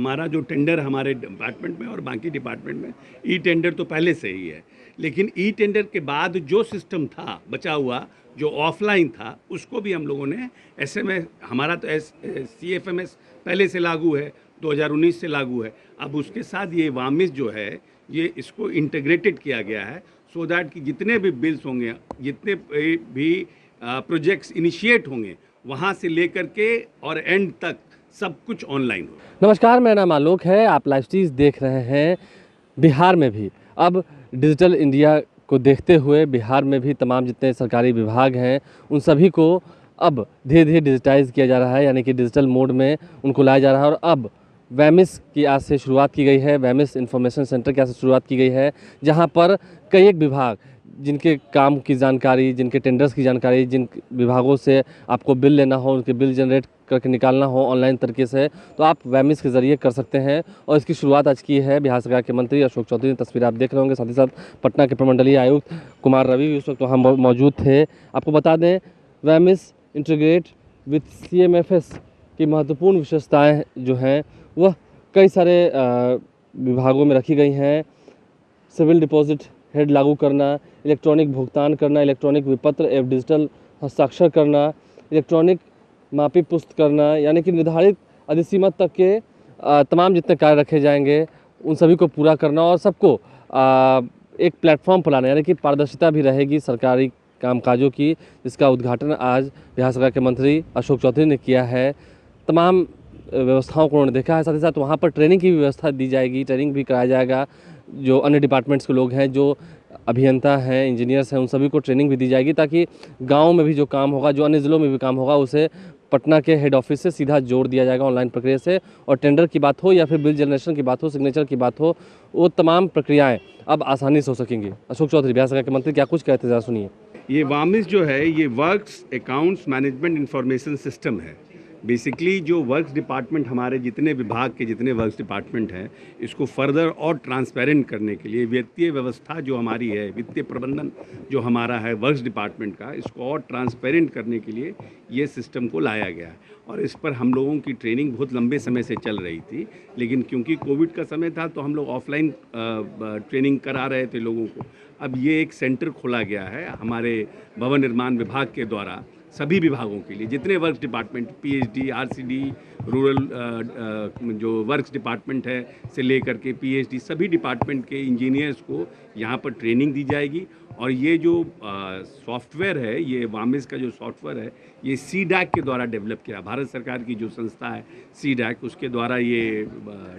हमारा जो टेंडर हमारे डिपार्टमेंट में और बाकी डिपार्टमेंट में ई टेंडर तो पहले से ही है, लेकिन ई टेंडर के बाद जो सिस्टम था बचा हुआ जो ऑफलाइन था उसको भी हम लोगों ने एसएमएस, हमारा तो सीएफएमएस पहले से लागू है, 2019 से लागू है। अब उसके साथ ये वामिस जो है ये इसको इंटीग्रेटेड किया गया है सो दैट कि जितने भी बिल्स होंगे, जितने भी प्रोजेक्ट्स इनिशिएट होंगे, वहाँ से लेकर के और एंड तक सब कुछ ऑनलाइन हो। नमस्कार, मेरा नाम आलोक है। आप लाइव स्ट्रीम देख रहे हैं। बिहार में भी अब डिजिटल इंडिया को देखते हुए बिहार में भी तमाम जितने सरकारी विभाग हैं उन सभी को अब धीरे धीरे डिजिटाइज किया जा रहा है, यानी कि डिजिटल मोड में उनको लाया जा रहा है। और अब वैमिस की आज से शुरुआत की गई है, वैमिस इंफॉर्मेशन सेंटर की आज से शुरुआत की गई है, जहां पर कई एक विभाग जिनके काम की जानकारी, जिनके टेंडर्स की जानकारी, जिन विभागों से आपको बिल लेना हो, उनके बिल जनरेट करके निकालना हो ऑनलाइन तरीके से, तो आप वैमिस के ज़रिए कर सकते हैं। और इसकी शुरुआत आज की है बिहार सरकार के मंत्री अशोक चौधरी ने। तस्वीर आप देख रहे होंगे। साथ ही साथ पटना के प्रमंडलीय आयुक्त कुमार रवि उस वक्त वहाँ मौजूद थे। आपको बता दें, वैमिस इंटीग्रेट विथ CMFS की महत्वपूर्ण विशेषताएँ जो हैं वह कई सारे विभागों में रखी गई हैं। सिविल डिपॉजिट हेड लागू करना, इलेक्ट्रॉनिक भुगतान करना, इलेक्ट्रॉनिक विपत्र एवं डिजिटल हस्ताक्षर करना, इलेक्ट्रॉनिक मापी पुस्त करना, यानी कि निर्धारित अधिसीमा तक के तमाम जितने कार्य रखे जाएंगे उन सभी को पूरा करना और सबको एक प्लेटफॉर्म पर लाना, यानी कि पारदर्शिता भी रहेगी सरकारी कामकाजों की, जिसका उद्घाटन आज बिहार सरकार के मंत्री अशोक चौधरी ने किया है। तमाम व्यवस्थाओं को उन्होंने देखा है। साथ ही साथ वहाँ पर ट्रेनिंग की भी व्यवस्था दी जाएगी, ट्रेनिंग भी कराया जाएगा। जो अन्य डिपार्टमेंट्स के लोग हैं, जो अभियंता हैं, इंजीनियर्स हैं, उन सभी को ट्रेनिंग भी दी जाएगी ताकि गांव में भी जो काम होगा, जो अन्य ज़िलों में भी काम होगा, उसे पटना के हेड ऑफिस से सीधा जोड़ दिया जाएगा ऑनलाइन प्रक्रिया से। और टेंडर की बात हो या फिर बिल जनरेशन की बात हो, सिग्नेचर की बात हो, वो तमाम प्रक्रियाएँ अब आसानी से हो सकेंगी। अशोक चौधरी, बिहार सरकार के मंत्री, क्या कुछ कहते हैं, ज़रा सुनिए। ये वामिस जो है ये works accounts management information system है। बेसिकली जो वर्क्स डिपार्टमेंट, हमारे जितने विभाग के जितने वर्क्स डिपार्टमेंट हैं, इसको फर्दर और ट्रांसपेरेंट करने के लिए वित्तीय व्यवस्था जो हमारी है, वित्तीय प्रबंधन जो हमारा है वर्क्स डिपार्टमेंट का, इसको और ट्रांसपेरेंट करने के लिए ये सिस्टम को लाया गया है। और इस पर हम लोगों की ट्रेनिंग बहुत लंबे समय से चल रही थी, लेकिन क्योंकि कोविड का समय था तो हम लोग ऑफलाइन ट्रेनिंग करा रहे थे लोगों को। अब ये एक सेंटर खोला गया है हमारे भवन निर्माण विभाग के द्वारा सभी विभागों के लिए, जितने works department, PhD, RCD, rural जो वर्क्स डिपार्टमेंट है से लेकर के PhD, सभी डिपार्टमेंट के इंजीनियर्स को यहाँ पर ट्रेनिंग दी जाएगी। और ये जो सॉफ्टवेयर है, ये वामिस का जो सॉफ्टवेयर है, ये CDAC के द्वारा डेवलप किया, भारत सरकार की जो संस्था है CDAC, उसके द्वारा ये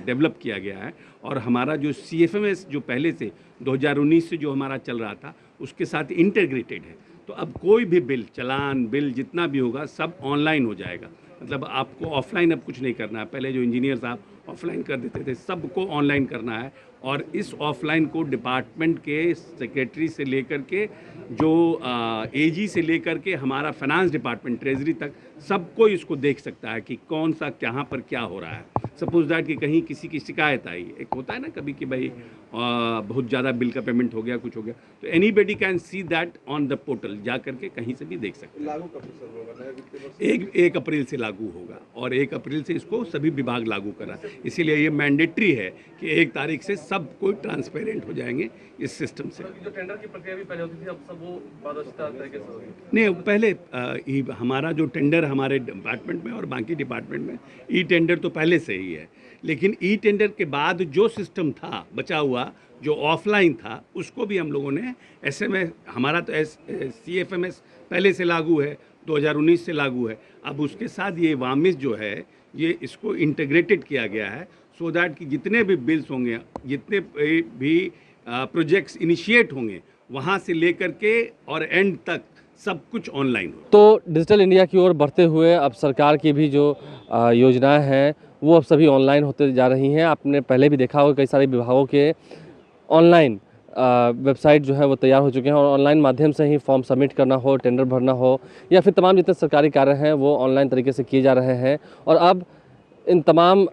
डेवलप किया गया है। और हमारा जो CFMS जो पहले से 2019 से जो हमारा चल रहा था उसके साथ इंटीग्रेटेड है। तो अब कोई भी बिल, चालान, बिल जितना भी होगा सब ऑनलाइन हो जाएगा। मतलब आपको ऑफलाइन अब कुछ नहीं करना है। पहले जो इंजीनियर साहब ऑफलाइन कर देते थे, सबको ऑनलाइन करना है। और इस ऑफलाइन को डिपार्टमेंट के सेक्रेटरी से लेकर के जो AG से लेकर के हमारा फाइनेंस डिपार्टमेंट, ट्रेजरी तक सबको इसको देख सकता है कि कौन सा कहाँ पर क्या हो रहा है। सपोज दैट कि कहीं किसी की शिकायत आई, एक होता है ना कभी कि भाई बहुत ज़्यादा बिल का पेमेंट हो गया, कुछ हो गया, तो anybody can see that on the portal, जा करके कहीं से भी देख सकते हैं। लागू कब से होगा? 1 अप्रैल से लागू होगा और 1 अप्रैल से इसको सभी विभाग लागू कर रहा है। इसीलिए ये मैंडेटरी है कि 1 तारीख से सब कोई ट्रांसपेरेंट हो जाएंगे इस सिस्टम से। जो टेंडर की प्रक्रिया भी पहले होती थी, अब सब वो पारदर्शिता तरीके से होगी। नहीं, पहले हमारा जो टेंडर हमारे डिपार्टमेंट में और बाकी डिपार्टमेंट में ई टेंडर तो पहले से ही है, लेकिन ई टेंडर के बाद जो सिस्टम था बचा हुआ जो ऑफलाइन था उसको भी हम लोगों ने SMS, हमारा तो CFMS पहले से लागू है, 2019 से लागू है। अब उसके साथ ये वामिस जो है ये इसको इंटीग्रेटेड किया गया है सो दैट कि जितने भी बिल्स होंगे, जितने भी प्रोजेक्ट्स इनिशिएट होंगे, वहाँ से लेकर के और एंड तक सब कुछ ऑनलाइन हो। तो डिजिटल इंडिया की ओर बढ़ते हुए अब सरकार की भी जो योजनाएं हैं वो अब सभी ऑनलाइन होते जा रही हैं। आपने पहले भी देखा होगा कई सारे विभागों के ऑनलाइन वेबसाइट जो है वो तैयार हो चुके हैं और ऑनलाइन माध्यम से ही फॉर्म सबमिट करना हो, टेंडर भरना हो या फिर तमाम जितने सरकारी कार्य हैं वो ऑनलाइन तरीके से किए जा रहे हैं। और अब इन तमाम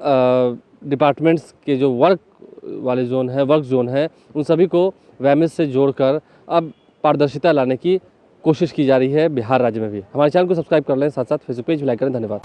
डिपार्टमेंट्स के जो वर्क वाले जोन है, वर्क जोन है, उन सभी को वैमिस से जोड़कर अब पारदर्शिता लाने की कोशिश की जा रही है बिहार राज्य में भी। हमारे चैनल को सब्सक्राइब कर लें, साथ साथ फेसबुक पेज भी लाइक करें। धन्यवाद।